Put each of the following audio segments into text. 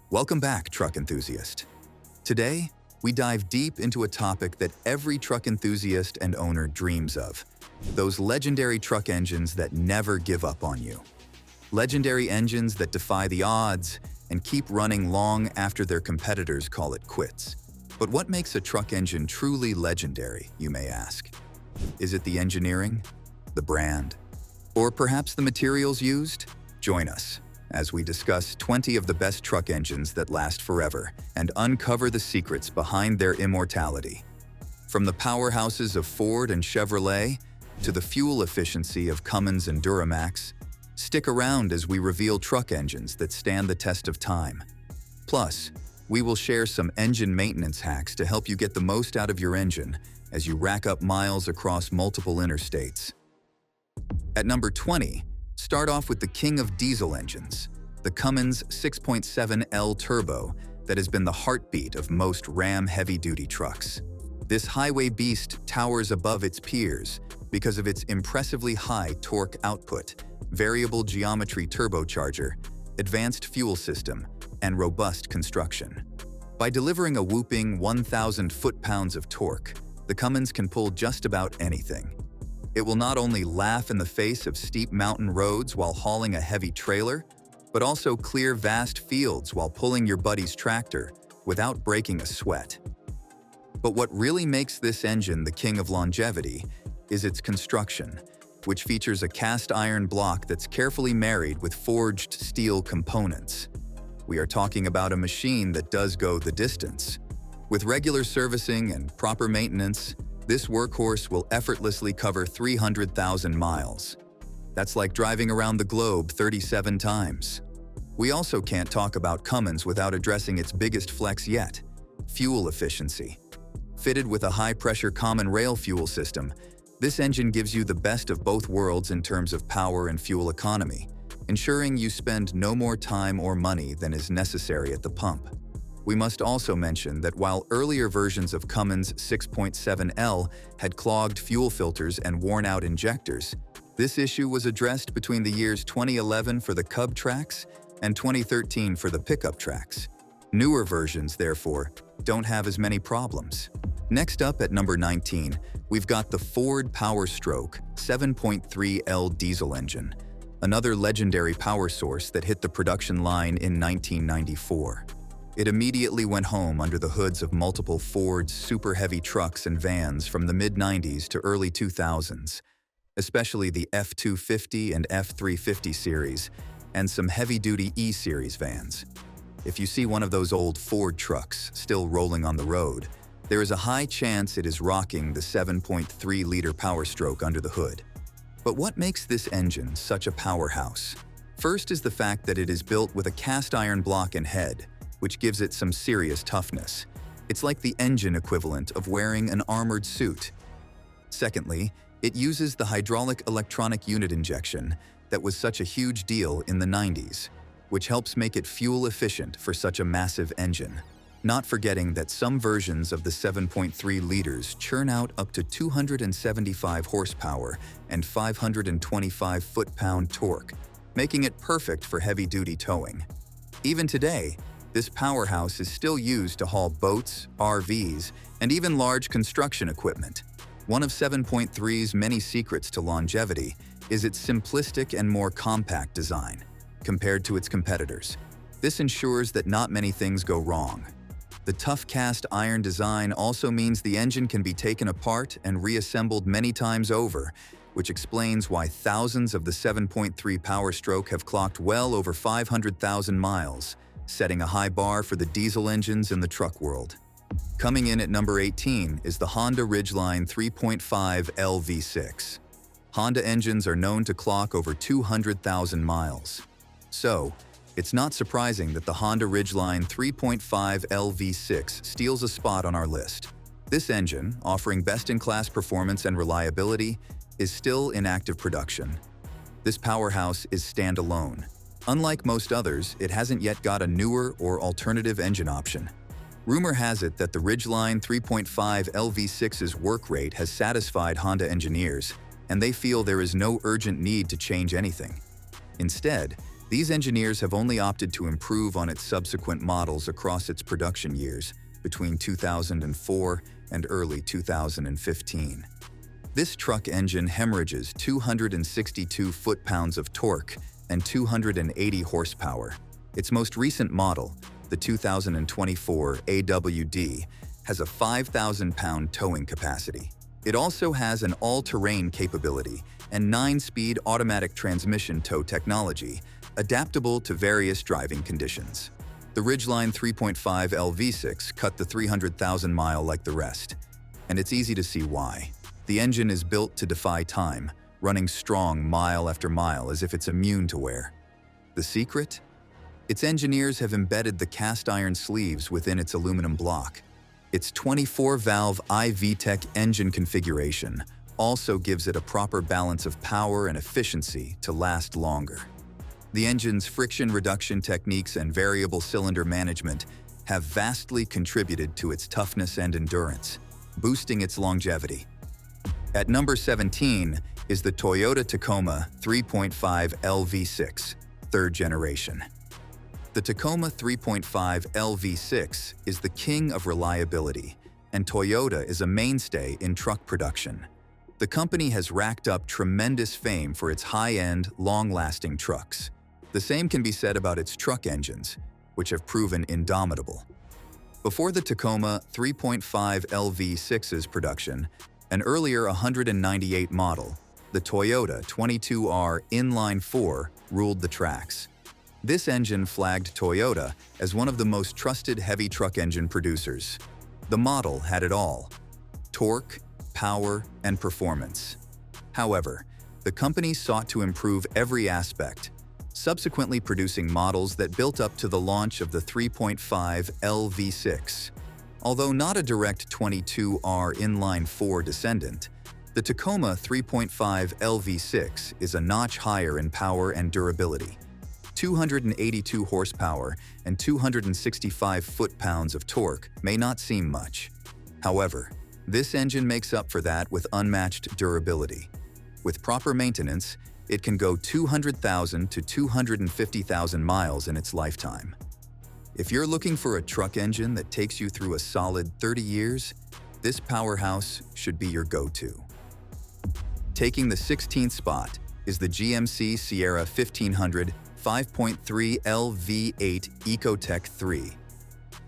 Welcome back, truck enthusiast. Today, we dive deep into a topic that every truck enthusiast and owner dreams of: those legendary truck engines that never give up on you. Legendary engines that defy the odds and keep running long after their competitors call it quits. But what makes a truck engine truly legendary, you may ask? Is it the engineering, the brand, or perhaps the materials used? Join us as we discuss 20 of the best truck engines that last forever and uncover the secrets behind their immortality. From the powerhouses of Ford and Chevrolet to the fuel efficiency of Cummins and Duramax, stick around as we reveal truck engines that stand the test of time. Plus, we will share some engine maintenance hacks to help you get the most out of your engine as you rack up miles across multiple interstates. At number 20, start off with the king of diesel engines, the Cummins 6.7L Turbo that has been the heartbeat of most Ram heavy-duty trucks. This highway beast towers above its peers because of its impressively high torque output, variable geometry turbocharger, advanced fuel system, and robust construction. By delivering a whopping 1,000 foot-pounds of torque, the Cummins can pull just about anything. It will not only laugh in the face of steep mountain roads while hauling a heavy trailer, but also clear vast fields while pulling your buddy's tractor without breaking a sweat. But what really makes this engine the king of longevity is its construction, which features a cast iron block that's carefully married with forged steel components. We are talking about a machine that does go the distance. With regular servicing and proper maintenance, this workhorse will effortlessly cover 300,000 miles. That's like driving around the globe 37 times. We also can't talk about Cummins without addressing its biggest flex yet: fuel efficiency. Fitted with a high-pressure common rail fuel system, this engine gives you the best of both worlds in terms of power and fuel economy, ensuring you spend no more time or money than is necessary at the pump. We must also mention that while earlier versions of Cummins 6.7L had clogged fuel filters and worn-out injectors, this issue was addressed between the years 2011 for the Cub tracks and 2013 for the pickup tracks. Newer versions, therefore, don't have as many problems. Next up at number 19, we've got the Ford PowerStroke 7.3L diesel engine, another legendary power source that hit the production line in 1994. It immediately went home under the hoods of multiple Ford super heavy trucks and vans from the mid-90s to early 2000s, especially the F-250 and F-350 series, and some heavy-duty E-series vans. If you see one of those old Ford trucks still rolling on the road, there is a high chance it is rocking the 7.3-liter PowerStroke under the hood. But what makes this engine such a powerhouse? First is the fact that it is built with a cast iron block and head, which gives it some serious toughness. It's like the engine equivalent of wearing an armored suit. Secondly, it uses the hydraulic electronic unit injection that was such a huge deal in the 90s, which helps make it fuel efficient for such a massive engine. Not forgetting that some versions of the 7.3 liters churn out up to 275 horsepower and 525 foot-pound torque, making it perfect for heavy-duty towing. Even today, this powerhouse is still used to haul boats, RVs, and even large construction equipment. One of 7.3's many secrets to longevity is its simplistic and more compact design compared to its competitors. This ensures that not many things go wrong. The tough cast iron design also means the engine can be taken apart and reassembled many times over, which explains why thousands of the 7.3 PowerStroke have clocked well over 500,000 miles, setting a high bar for the diesel engines in the truck world. Coming in at number 18 is the Honda Ridgeline 3.5L V6. Honda engines are known to clock over 200,000 miles. So, it's not surprising that the Honda Ridgeline 3.5L V6 steals a spot on our list. This engine, offering best-in-class performance and reliability, is still in active production. This powerhouse is standalone. Unlike most others, it hasn't yet got a newer or alternative engine option. Rumor has it that the Ridgeline 3.5L V6's work rate has satisfied Honda engineers, and they feel there is no urgent need to change anything. Instead, These engineers have only opted to improve on its subsequent models across its production years, between 2004 and early 2015. This truck engine hemorrhages 262 foot-pounds of torque and 280 horsepower. Its most recent model, the 2024 AWD, has a 5,000-pound towing capacity. It also has an all-terrain capability and 9-speed automatic transmission tow technology, adaptable to various driving conditions. The Ridgeline 3.5L V6 cut the 300,000 mile like the rest, and it's easy to see why. The engine is built to defy time, running strong mile after mile as if it's immune to wear. The secret? Its engineers have embedded the cast iron sleeves within its aluminum block. Its 24-valve iVTEC engine configuration also gives it a proper balance of power and efficiency to last longer. The engine's friction reduction techniques and variable cylinder management have vastly contributed to its toughness and endurance, boosting its longevity. At number 17 is the Toyota Tacoma 3.5L V6, third generation. The Tacoma 3.5L V6 is the king of reliability, and Toyota is a mainstay in truck production. The company has racked up tremendous fame for its high-end, long-lasting trucks. The same can be said about its truck engines, which have proven indomitable. Before the Tacoma 3.5L V6's production, an earlier 198 model, the Toyota 22R Inline-4 ruled the tracks. This engine flagged Toyota as one of the most trusted heavy truck engine producers. The model had it all: torque, power, and performance. However, the company sought to improve every aspect, subsequently producing models that built up to the launch of the 3.5L V6. Although not a direct 22R Inline-4 descendant, the Tacoma 3.5L V6 is a notch higher in power and durability. 282 horsepower and 265 foot-pounds of torque may not seem much. However, this engine makes up for that with unmatched durability. With proper maintenance, it can go 200,000 to 250,000 miles in its lifetime. If you're looking for a truck engine that takes you through a solid 30 years, this powerhouse should be your go-to. Taking the 16th spot is the GMC Sierra 1500 5.3L V8 Ecotec 3.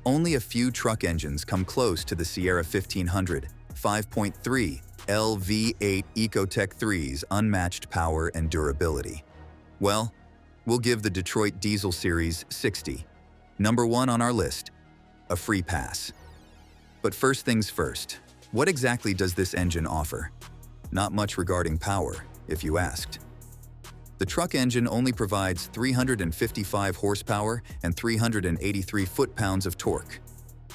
Only a few truck engines come close to the Sierra 1500 5.3L V8 Ecotec 3's unmatched power and durability. Well, we'll give the Detroit Diesel Series 60, number 1 on our list, a free pass. But first things first, what exactly does this engine offer? Not much regarding power, if you asked. The truck engine only provides 355 horsepower and 383 foot-pounds of torque.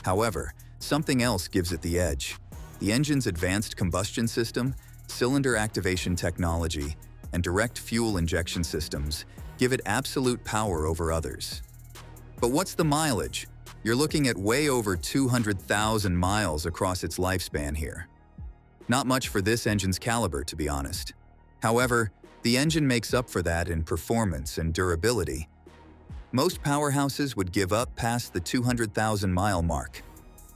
However, something else gives it the edge. The engine's advanced combustion system, cylinder activation technology, and direct fuel injection systems give it absolute power over others. But what's the mileage? You're looking at way over 200,000 miles across its lifespan here. Not much for this engine's caliber, to be honest. However, the engine makes up for that in performance and durability. Most powerhouses would give up past the 200,000-mile mark.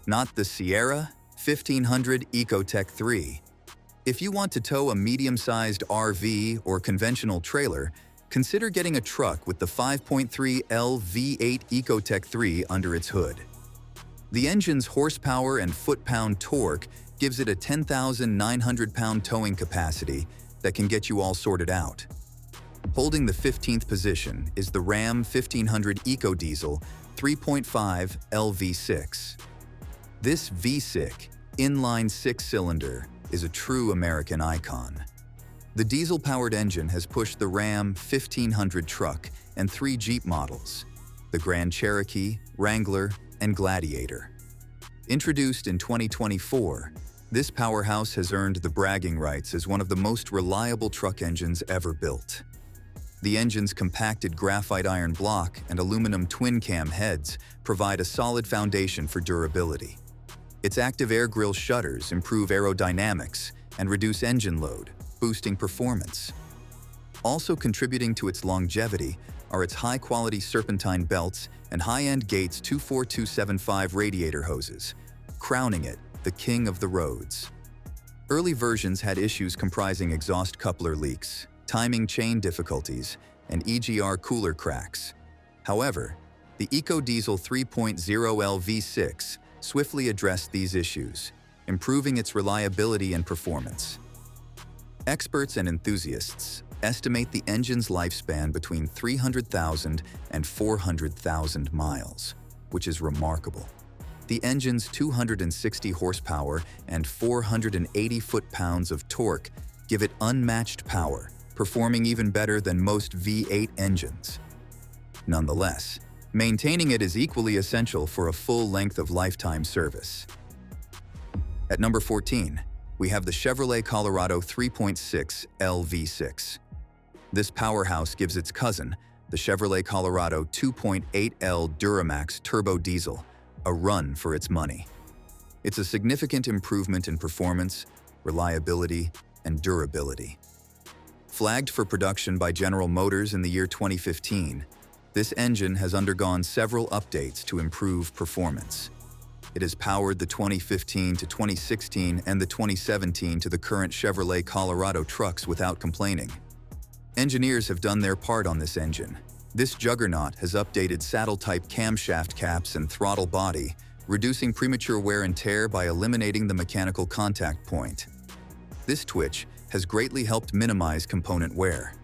Not the Sierra 1500 Ecotec 3. If you want to tow a medium-sized RV or conventional trailer, consider getting a truck with the 5.3L V8 Ecotec 3 under its hood. The engine's horsepower and foot-pound torque gives it a 10,900-pound towing capacity that can get you all sorted out. Holding the 15th position is the Ram 1500 EcoDiesel 3.5L V6. This V6 inline 6-cylinder is a true American icon. The diesel-powered engine has pushed the Ram 1500 truck and 3 Jeep models, the Grand Cherokee, Wrangler, and Gladiator. Introduced in 2024, this powerhouse has earned the bragging rights as one of the most reliable truck engines ever built. The engine's compacted graphite iron block and aluminum twin-cam heads provide a solid foundation for durability. Its active air grille shutters improve aerodynamics and reduce engine load, boosting performance. Also contributing to its longevity are its high-quality serpentine belts and high-end Gates 24275 radiator hoses, crowning it the king of the roads. Early versions had issues comprising exhaust coupler leaks, timing chain difficulties, and EGR cooler cracks. However, the EcoDiesel 3.0L V6 swiftly addressed these issues, improving its reliability and performance. Experts and enthusiasts estimate the engine's lifespan between 300,000 and 400,000 miles, which is remarkable. The engine's 260 horsepower and 480 foot-pounds of torque give it unmatched power, performing even better than most V8 engines. Nonetheless, maintaining it is equally essential for a full length of lifetime service. At number 14, we have the Chevrolet Colorado 3.6 LV6. This powerhouse gives its cousin, the Chevrolet Colorado 2.8L Duramax Turbo Diesel, a run for its money. It's a significant improvement in performance, reliability, and durability. Flagged for production by General Motors in the year 2015, this engine has undergone several updates to improve performance. It has powered the 2015 to 2016 and the 2017 to the current Chevrolet Colorado trucks without complaining. Engineers have done their part on this engine. This juggernaut has updated saddle-type camshaft caps and throttle body, reducing premature wear and tear by eliminating the mechanical contact point. This twitch has greatly helped minimize component wear.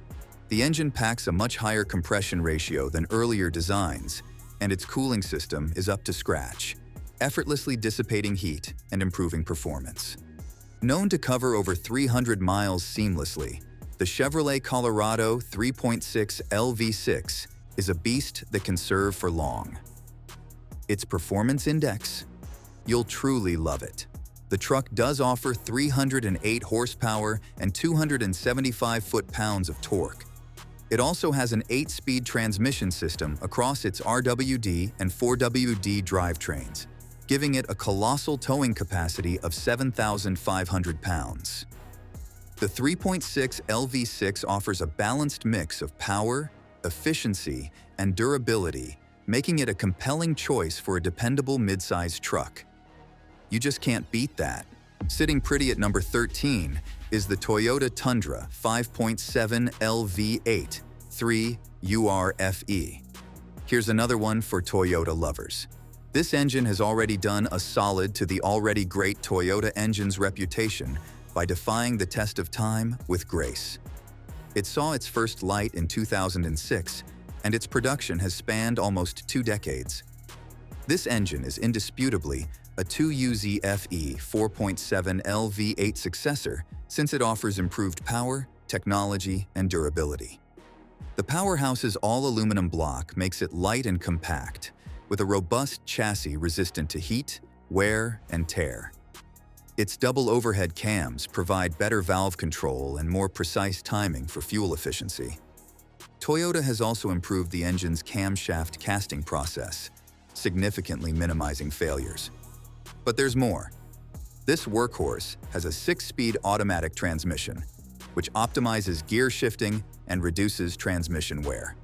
The engine packs a much higher compression ratio than earlier designs, and its cooling system is up to scratch, effortlessly dissipating heat and improving performance. Known to cover over 300 miles seamlessly, the Chevrolet Colorado 3.6 LV6 is a beast that can serve for long. Its performance index? You'll truly love it. The truck does offer 308 horsepower and 275 foot-pounds of torque. It also has an 8-speed transmission system across its RWD and 4WD drivetrains, giving it a colossal towing capacity of 7,500 pounds. The 3.6 LV6 offers a balanced mix of power, efficiency, and durability, making it a compelling choice for a dependable midsize truck. You just can't beat that. Sitting pretty at number 13 is the Toyota Tundra 5.7 LV8 3 URFE. Here's another one for Toyota lovers. This engine has already done a solid to the already great Toyota engine's reputation by defying the test of time with grace. It saw its first light in 2006, and its production has spanned almost 2 decades. This engine is indisputably a 2UZ-FE 4.7 LV8 successor since it offers improved power, technology, and durability. The powerhouse's all-aluminum block makes it light and compact, with a robust chassis resistant to heat, wear, and tear. Its double overhead cams provide better valve control and more precise timing for fuel efficiency. Toyota has also improved the engine's camshaft casting process, significantly minimizing failures. But there's more. This workhorse has a 6-speed automatic transmission, which optimizes gear shifting and reduces transmission wear.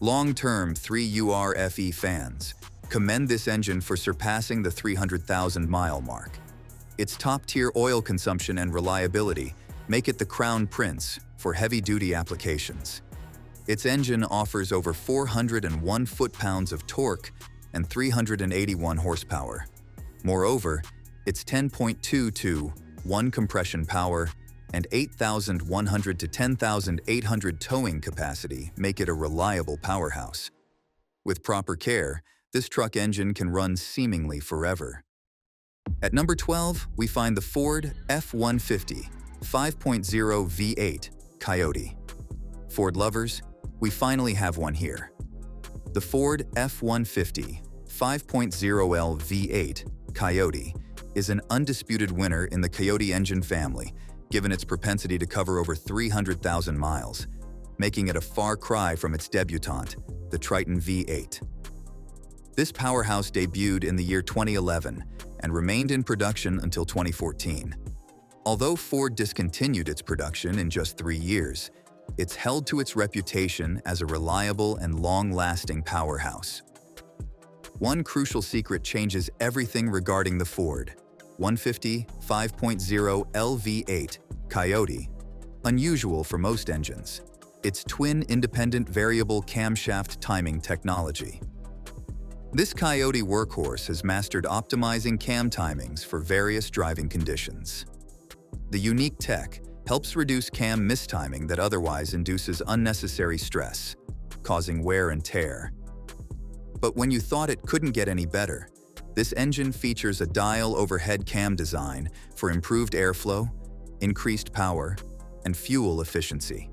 Long-term 3URFE fans commend this engine for surpassing the 300,000-mile mark. Its top-tier oil consumption and reliability make it the crown prince for heavy-duty applications. Its engine offers over 401 foot-pounds of torque and 381 horsepower. Moreover, its 10.2-to-1 compression power and 8,100 to 10,800 towing capacity make it a reliable powerhouse. With proper care, this truck engine can run seemingly forever. At number 12, we find the Ford F-150 5.0 V8 Coyote. Ford lovers, we finally have one here. The Ford F-150 5.0L V8 Coyote is an undisputed winner in the Coyote engine family, given its propensity to cover over 300,000 miles, making it a far cry from its debutante, the Triton V8. This powerhouse debuted in the year 2011 and remained in production until 2014. Although Ford discontinued its production in just 3 years, It's held to its reputation as a reliable and long-lasting powerhouse. One crucial secret changes everything regarding the Ford 150 5.0 LV8 Coyote. Unusual for most engines, its twin independent variable camshaft timing technology. This Coyote workhorse has mastered optimizing cam timings for various driving conditions. The unique tech helps reduce cam mistiming that otherwise induces unnecessary stress, causing wear and tear. But when you thought it couldn't get any better, this engine features a dial overhead cam design for improved airflow, increased power, and fuel efficiency.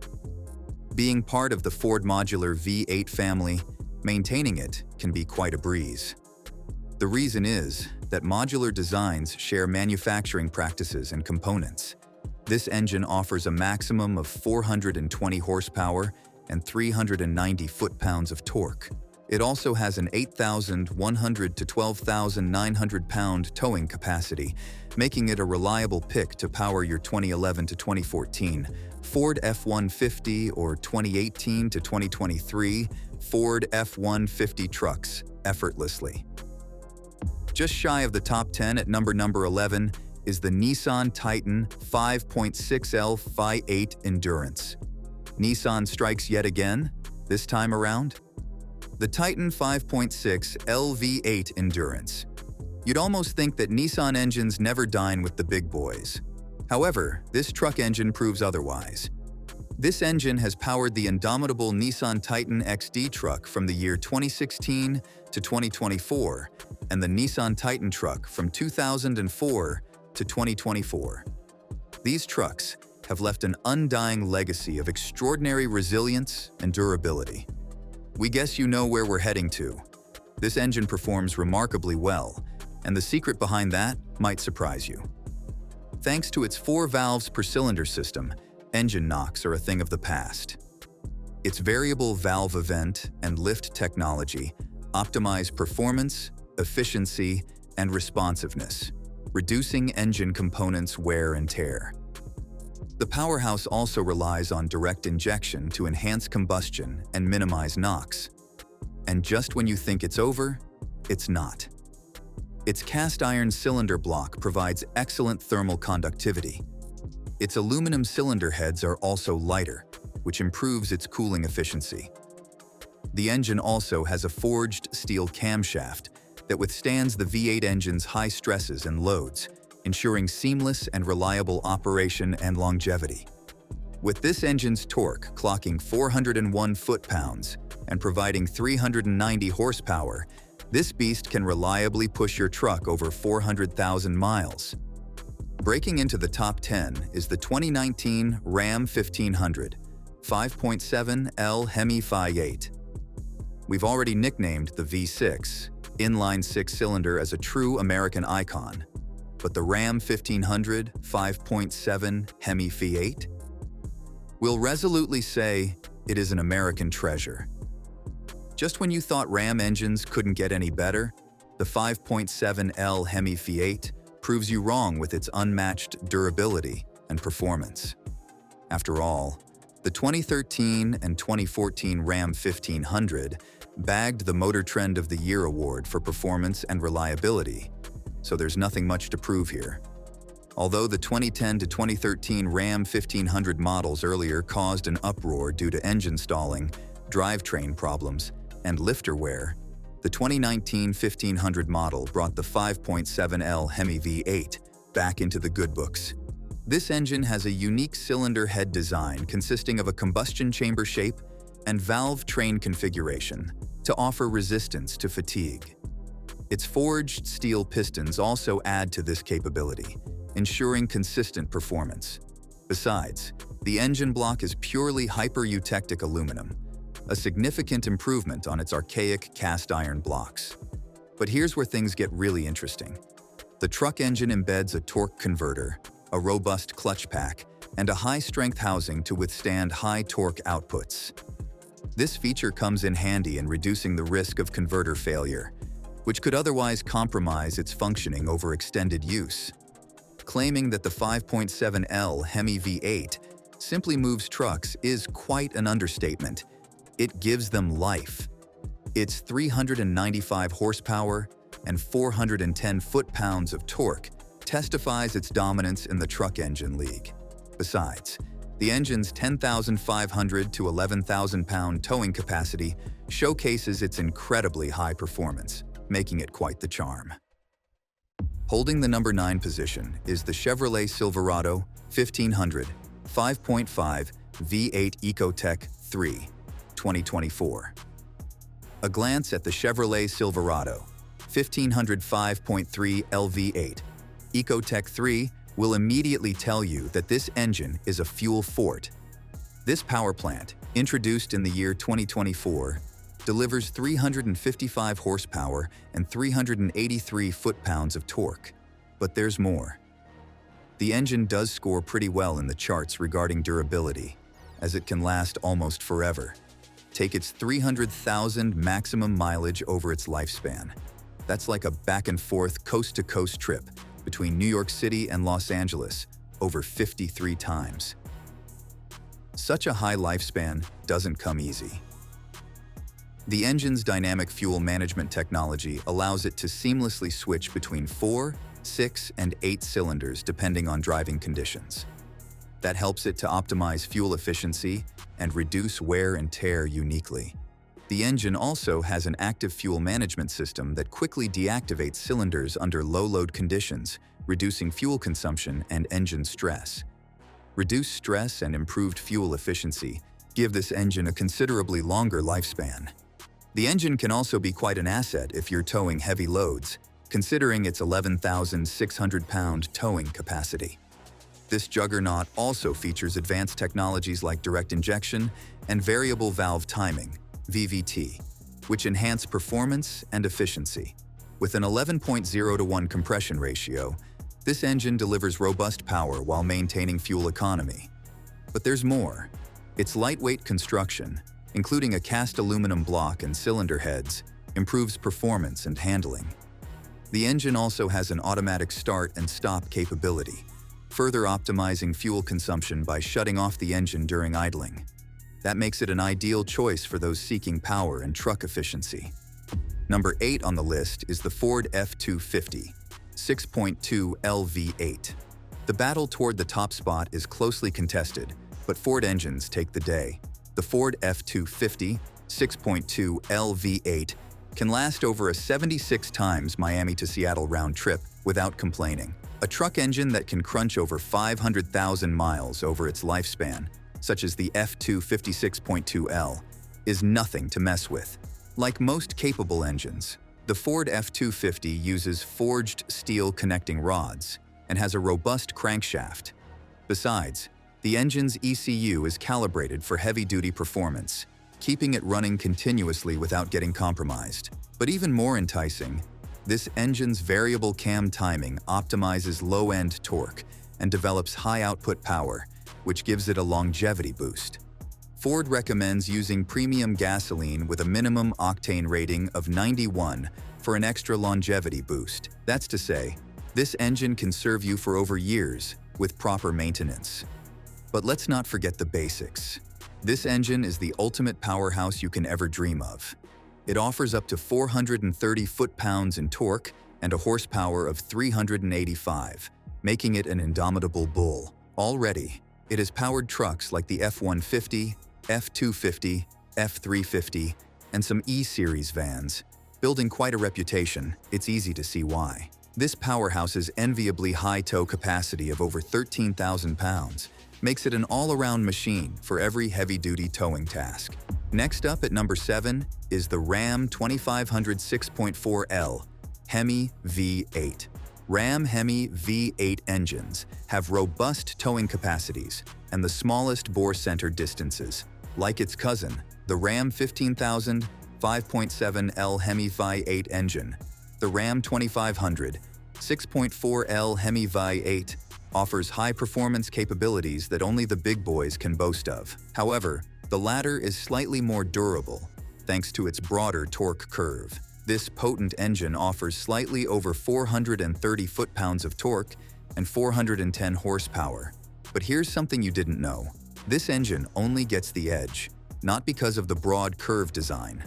Being part of the Ford Modular V8 family, maintaining it can be quite a breeze. The reason is that modular designs share manufacturing practices and components. This engine offers a maximum of 420 horsepower and 390 foot-pounds of torque. It also has an 8,100 to 12,900 pound towing capacity, making it a reliable pick to power your 2011 to 2014 Ford F-150 or 2018 to 2023 Ford F-150 trucks effortlessly. Just shy of the top 10 at number 11 is the Nissan Titan 5.6L Fi8 Endurance. Nissan strikes yet again, this time around. The Titan 5.6 LV8 Endurance. You'd almost think that Nissan engines never dine with the big boys. However, this truck engine proves otherwise. This engine has powered the indomitable Nissan Titan XD truck from the year 2016 to 2024 and the Nissan Titan truck from 2004 to 2024. These trucks have left an undying legacy of extraordinary resilience and durability. We guess you know where we're heading to. This engine performs remarkably well, and the secret behind that might surprise you. Thanks to its 4 valves per cylinder system, engine knocks are a thing of the past. Its variable valve event and lift technology optimize performance, efficiency, and responsiveness, reducing engine components' wear and tear. The powerhouse also relies on direct injection to enhance combustion and minimize NOx. And just when you think it's over, it's not. Its cast iron cylinder block provides excellent thermal conductivity. Its aluminum cylinder heads are also lighter, which improves its cooling efficiency. The engine also has a forged steel camshaft that withstands the V8 engine's high stresses and loads, ensuring seamless and reliable operation and longevity. With this engine's torque clocking 401 foot-pounds and providing 390 horsepower, this beast can reliably push your truck over 400,000 miles. Breaking into the top 10 is the 2019 Ram 1500 5.7L Hemi Fi8. We've already nicknamed the V6 inline 6-cylinder as a true American icon, but the Ram 1500 5.7 Hemi Fi8? We'll resolutely say it is an American treasure. Just when you thought Ram engines couldn't get any better, the 5.7L Hemi Fi8 proves you wrong with its unmatched durability and performance. After all, the 2013 and 2014 Ram 1500 bagged the Motor Trend of the Year award for performance and reliability, so there's nothing much to prove here. Although the 2010 to 2013 Ram 1500 models earlier caused an uproar due to engine stalling, drivetrain problems, and lifter wear, the 2019 1500 model brought the 5.7L Hemi V8 back into the good books. This engine has a unique cylinder head design consisting of a combustion chamber shape and valve train configuration to offer resistance to fatigue. Its forged steel pistons also add to this capability, ensuring consistent performance. Besides, the engine block is purely hyper-eutectic aluminum, a significant improvement on its archaic cast iron blocks. But here's where things get really interesting. The truck engine embeds a torque converter, a robust clutch pack, and a high-strength housing to withstand high torque outputs. This feature comes in handy in reducing the risk of converter failure, which could otherwise compromise its functioning over extended use. Claiming that the 5.7L Hemi V8 simply moves trucks is quite an understatement. It gives them life. Its 395 horsepower and 410 foot-pounds of torque testifies its dominance in the truck engine league. Besides, the engine's 10,500 to 11,000-pound towing capacity showcases its incredibly high performance, making it quite the charm. Holding the number 9 position is the Chevrolet Silverado 1500 5.5 V8 Ecotec 3, 2024. A glance at the Chevrolet Silverado 1500 5.3 LV8 Ecotec 3 will immediately tell you that this engine is a fuel fort. This power plant, introduced in the year 2024, delivers 355 horsepower and 383 foot-pounds of torque. But there's more. The engine does score pretty well in the charts regarding durability, as it can last almost forever. Take its 300,000 maximum mileage over its lifespan. That's like a back-and-forth, coast-to-coast trip between New York City and Los Angeles over 53 times. Such a high lifespan doesn't come easy. The engine's dynamic fuel management technology allows it to seamlessly switch between 4, 6, and 8 cylinders depending on driving conditions. That helps it to optimize fuel efficiency and reduce wear and tear uniquely. The engine also has an active fuel management system that quickly deactivates cylinders under low-load conditions, reducing fuel consumption and engine stress. Reduced stress and improved fuel efficiency give this engine a considerably longer lifespan. The engine can also be quite an asset if you're towing heavy loads, considering its 11,600-pound towing capacity. This juggernaut also features advanced technologies like direct injection and variable valve timing, VVT, which enhance performance and efficiency. With an 11.0 to 1 compression ratio, this engine delivers robust power while maintaining fuel economy. But there's more. Its lightweight construction, including a cast aluminum block and cylinder heads, improves performance and handling. The engine also has an automatic start and stop capability, further optimizing fuel consumption by shutting off the engine during idling. That makes it an ideal choice for those seeking power and truck efficiency. Number 8 on the list is the Ford F-250, 6.2 LV8. The battle toward the top spot is closely contested, but Ford engines take the day. The Ford F-250, 6.2 LV8, can last over a 76 times Miami to Seattle round trip without complaining. A truck engine that can crunch over 500,000 miles over its lifespan, such as the F-256.2L, is nothing to mess with. Like most capable engines, the Ford F-250 uses forged steel connecting rods and has a robust crankshaft. Besides, the engine's ECU is calibrated for heavy-duty performance, keeping it running continuously without getting compromised. But even more enticing, this engine's variable cam timing optimizes low-end torque and develops high-output power, which gives it a longevity boost. Ford recommends using premium gasoline with a minimum octane rating of 91 for an extra longevity boost. That's to say, this engine can serve you for over years with proper maintenance. But let's not forget the basics. This engine is the ultimate powerhouse you can ever dream of. It offers up to 430 foot-pounds in torque and a horsepower of 385, making it an indomitable bull. Already, it has powered trucks like the F-150, F-250, F-350, and some E-Series vans. Building quite a reputation, it's easy to see why. This powerhouse's enviably high tow capacity of over 13,000 pounds makes it an all-around machine for every heavy-duty towing task. Next up at number 7 is the Ram 2500 6.4L Hemi V8. Ram Hemi V8 engines have robust towing capacities and the smallest bore center distances. Like its cousin, the Ram 15000 5.7L Hemi V8 engine, the Ram 2500 6.4L Hemi V8 offers high-performance capabilities that only the big boys can boast of. However, the latter is slightly more durable, thanks to its broader torque curve. This potent engine offers slightly over 430 foot-pounds of torque and 410 horsepower. But here's something you didn't know. This engine only gets the edge, not because of the broad curve design.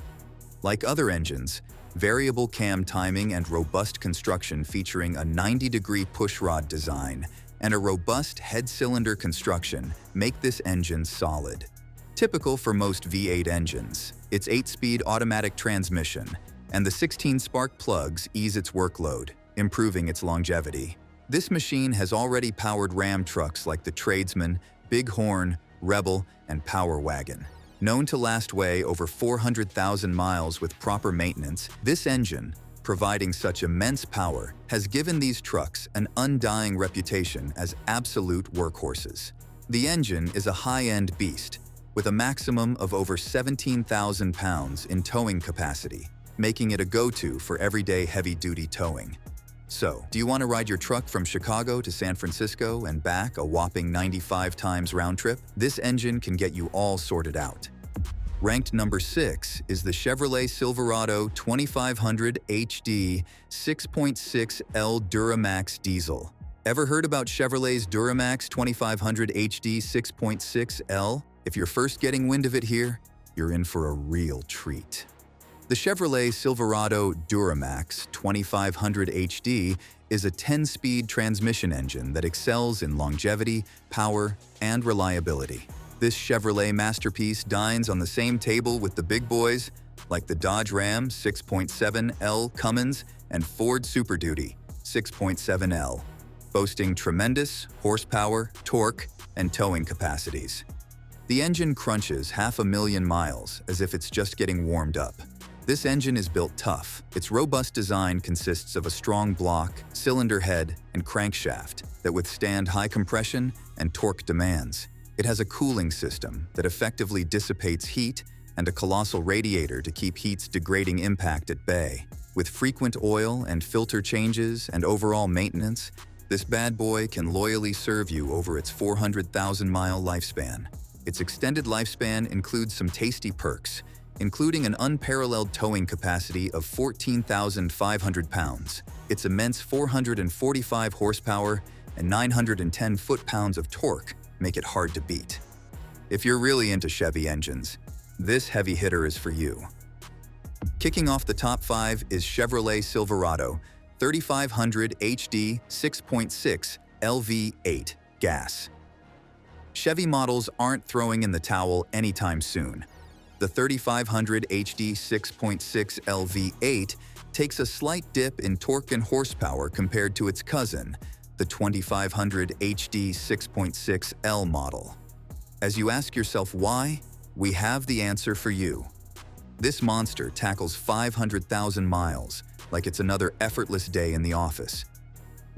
Like other engines, variable cam timing and robust construction featuring a 90-degree pushrod design and a robust head cylinder construction make this engine solid. Typical for most V8 engines, its 8-speed automatic transmission and the 16 spark plugs ease its workload, improving its longevity. This machine has already powered Ram trucks like the Tradesman, Bighorn, Rebel, and Power Wagon. Known to last way over 400,000 miles with proper maintenance, this engine, providing such immense power, has given these trucks an undying reputation as absolute workhorses. The engine is a high-end beast, with a maximum of over 17,000 pounds in towing capacity, making it a go-to for everyday heavy-duty towing. So, do you want to ride your truck from Chicago to San Francisco and back a whopping 95 times round trip? This engine can get you all sorted out. Ranked number 6 is the Chevrolet Silverado 2500 HD 6.6L Duramax Diesel. Ever heard about Chevrolet's Duramax 2500 HD 6.6L? If you're first getting wind of it here, you're in for a real treat. The Chevrolet Silverado Duramax 2500 HD is a 10-speed transmission engine that excels in longevity, power, and reliability. This Chevrolet masterpiece dines on the same table with the big boys like the Dodge Ram 6.7L Cummins and Ford Super Duty 6.7L, boasting tremendous horsepower, torque, and towing capacities. The engine crunches 500,000 miles as if it's just getting warmed up. This engine is built tough. Its robust design consists of a strong block, cylinder head, and crankshaft that withstand high compression and torque demands. It has a cooling system that effectively dissipates heat and a colossal radiator to keep heat's degrading impact at bay. With frequent oil and filter changes and overall maintenance, this bad boy can loyally serve you over its 400,000-mile lifespan. Its extended lifespan includes some tasty perks, including an unparalleled towing capacity of 14,500 pounds. Its immense 445 horsepower and 910 foot-pounds of torque make it hard to beat. If you're really into Chevy engines, this heavy hitter is for you. Kicking off the top 5 is Chevrolet Silverado 3500 HD 6.6 LV8 gas. Chevy models aren't throwing in the towel anytime soon. The 3500 HD 6.6 LV8 takes a slight dip in torque and horsepower compared to its cousin, the 2500 HD 6.6L model. As you ask yourself why, we have the answer for you. This monster tackles 500,000 miles like it's another effortless day in the office.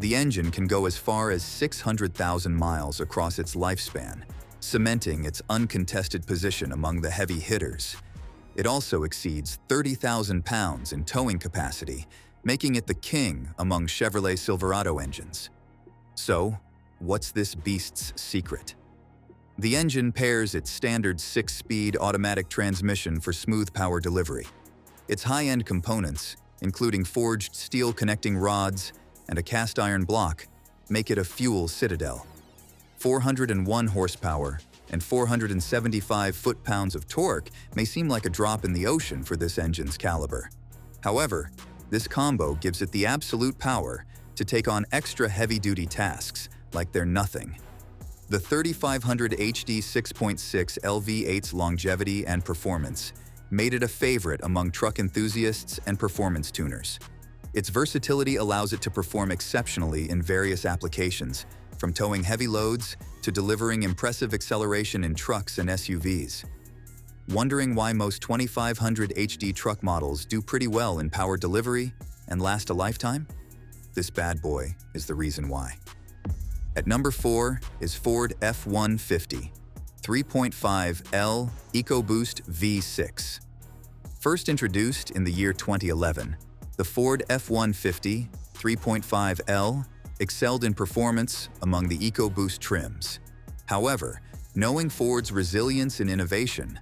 The engine can go as far as 600,000 miles across its lifespan, cementing its uncontested position among the heavy hitters. It also exceeds 30,000 pounds in towing capacity, making it the king among Chevrolet Silverado engines. So, what's this beast's secret? The engine pairs its standard 6-speed automatic transmission for smooth power delivery. Its high-end components, including forged steel connecting rods and a cast-iron block, make it a fuel citadel. 401 horsepower and 475 foot-pounds of torque may seem like a drop in the ocean for this engine's caliber. However, this combo gives it the absolute power to take on extra heavy-duty tasks like they're nothing. The 3500 HD 6.6 LV8's longevity and performance made it a favorite among truck enthusiasts and performance tuners. Its versatility allows it to perform exceptionally in various applications, from towing heavy loads to delivering impressive acceleration in trucks and SUVs. Wondering why most 2500 HD truck models do pretty well in power delivery and last a lifetime? This bad boy is the reason why. At number 4 is Ford F-150 3.5L EcoBoost V6. First introduced in the year 2011, the Ford F-150 3.5L excelled in performance among the EcoBoost trims. However, knowing Ford's resilience and innovation,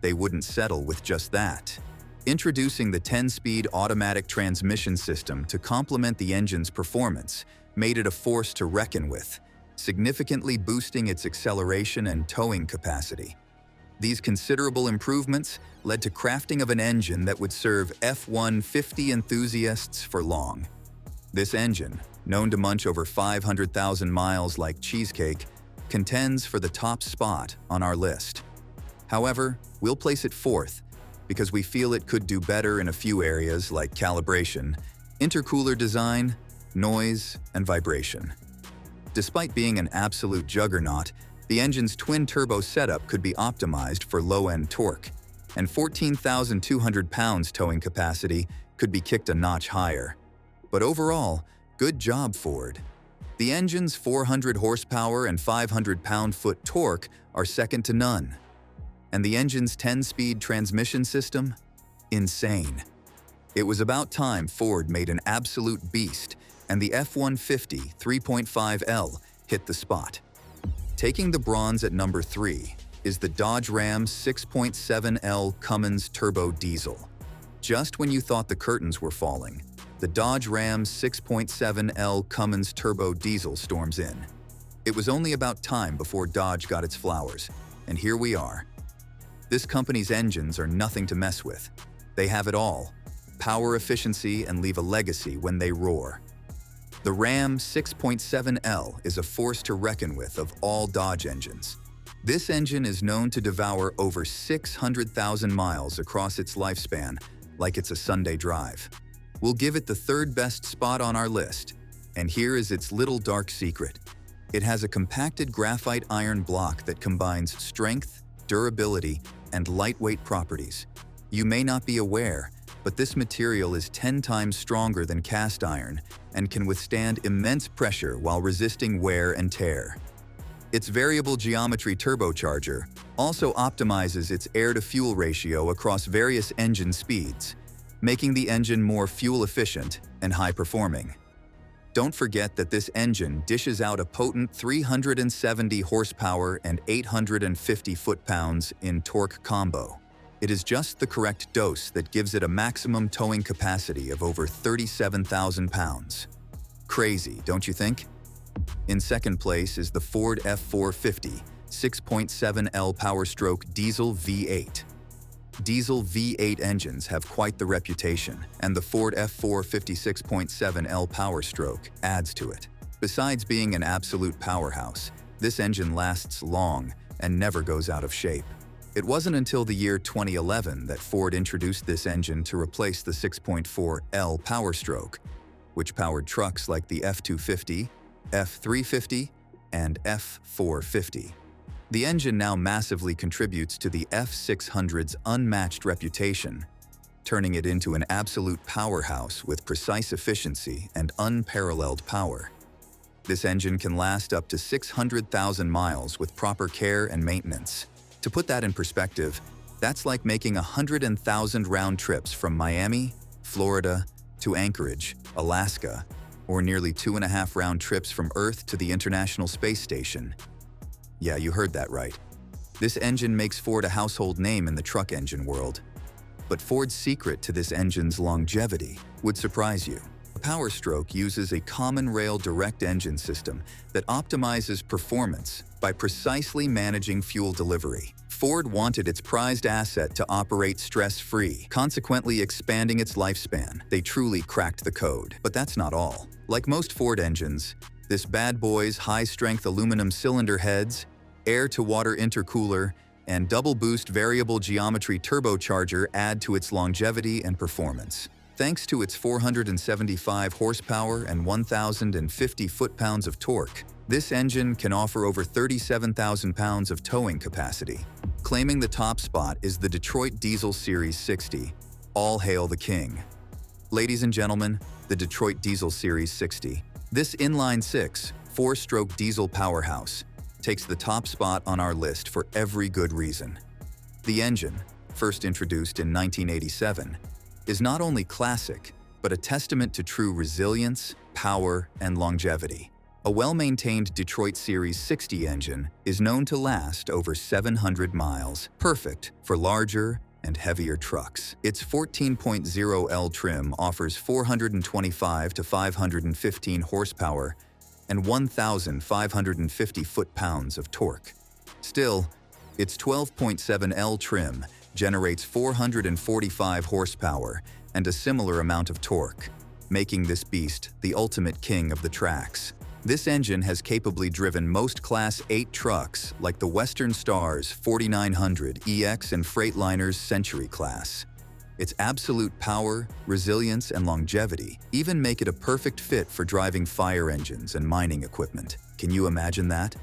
they wouldn't settle with just that. Introducing the 10-speed automatic transmission system to complement the engine's performance made it a force to reckon with, significantly boosting its acceleration and towing capacity. These considerable improvements led to crafting of an engine that would serve F-150 enthusiasts for long. This engine, known to munch over 500,000 miles like cheesecake, contends for the top spot on our list. However, we'll place it fourth because we feel it could do better in a few areas like calibration, intercooler design, noise, and vibration. Despite being an absolute juggernaut, the engine's twin-turbo setup could be optimized for low-end torque, and 14,200 pounds towing capacity could be kicked a notch higher. But overall, good job, Ford. The engine's 400 horsepower and 500 pound-foot torque are second to none. And the engine's 10-speed transmission system? Insane. It was about time Ford made an absolute beast, and the F-150 3.5L hit the spot. Taking the bronze at number 3 is the Dodge Ram 6.7L Cummins turbo diesel. Just when you thought the curtains were falling, the Dodge Ram 6.7L Cummins turbo diesel storms in. It was only about time before Dodge got its flowers, and here we are. This company's engines are nothing to mess with. They have it all: power, efficiency, and leave a legacy when they roar. The Ram 6.7L is a force to reckon with of all Dodge engines. This engine is known to devour over 600,000 miles across its lifespan, like it's a Sunday drive. We'll give it the third best spot on our list, and here is its little dark secret. It has a compacted graphite iron block that combines strength, durability, and lightweight properties. You may not be aware, but this material is 10 times stronger than cast iron and can withstand immense pressure while resisting wear and tear. Its variable geometry turbocharger also optimizes its air-to-fuel ratio across various engine speeds, making the engine more fuel-efficient and high-performing. Don't forget that this engine dishes out a potent 370 horsepower and 850 foot-pounds in torque combo. It is just the correct dose that gives it a maximum towing capacity of over 37,000 pounds. Crazy, don't you think? In second place is the Ford F-450 6.7L Powerstroke Diesel V8. Diesel V8 engines have quite the reputation, and the Ford F-450 6.7L Powerstroke adds to it. Besides being an absolute powerhouse, this engine lasts long and never goes out of shape. It wasn't until the year 2011 that Ford introduced this engine to replace the 6.4L Powerstroke, which powered trucks like the F-250, F-350, and F-450. The engine now massively contributes to the F-600's unmatched reputation, turning it into an absolute powerhouse with precise efficiency and unparalleled power. This engine can last up to 600,000 miles with proper care and maintenance. To put that in perspective, that's like making 100,000 round trips from Miami, Florida, to Anchorage, Alaska, or nearly 2.5 round trips from Earth to the International Space Station. Yeah, you heard that right. This engine makes Ford a household name in the truck engine world. But Ford's secret to this engine's longevity would surprise you. A Powerstroke uses a common rail direct engine system that optimizes performance by precisely managing fuel delivery. Ford wanted its prized asset to operate stress-free, consequently expanding its lifespan. They truly cracked the code. But that's not all. Like most Ford engines, this bad boy's high-strength aluminum cylinder heads, air-to-water intercooler, and double-boost variable geometry turbocharger add to its longevity and performance. Thanks to its 475 horsepower and 1,050 foot-pounds of torque, this engine can offer over 37,000 pounds of towing capacity. Claiming the top spot is the Detroit Diesel Series 60. All hail the king. Ladies and gentlemen, the Detroit Diesel Series 60. This inline-six, four-stroke diesel powerhouse takes the top spot on our list for every good reason. The engine, first introduced in 1987, is not only classic, but a testament to true resilience, power, and longevity. A well-maintained Detroit Series 60 engine is known to last over 700 miles, perfect for larger and heavier trucks. Its 14.0L trim offers 425 to 515 horsepower and 1,550 foot-pounds of torque. Still, its 12.7L trim generates 445 horsepower and a similar amount of torque, making this beast the ultimate king of the tracks. This engine has capably driven most Class 8 trucks like the Western Star's 4900 EX and Freightliner's Century class. Its absolute power, resilience, and longevity even make it a perfect fit for driving fire engines and mining equipment. Can you imagine that?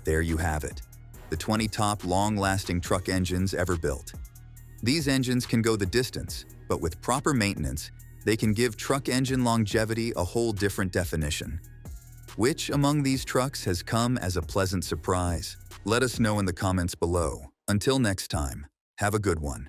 There you have it, the 20 top long-lasting truck engines ever built. These engines can go the distance, but with proper maintenance, they can give truck engine longevity a whole different definition. Which among these trucks has come as a pleasant surprise? Let us know in the comments below. Until next time, have a good one.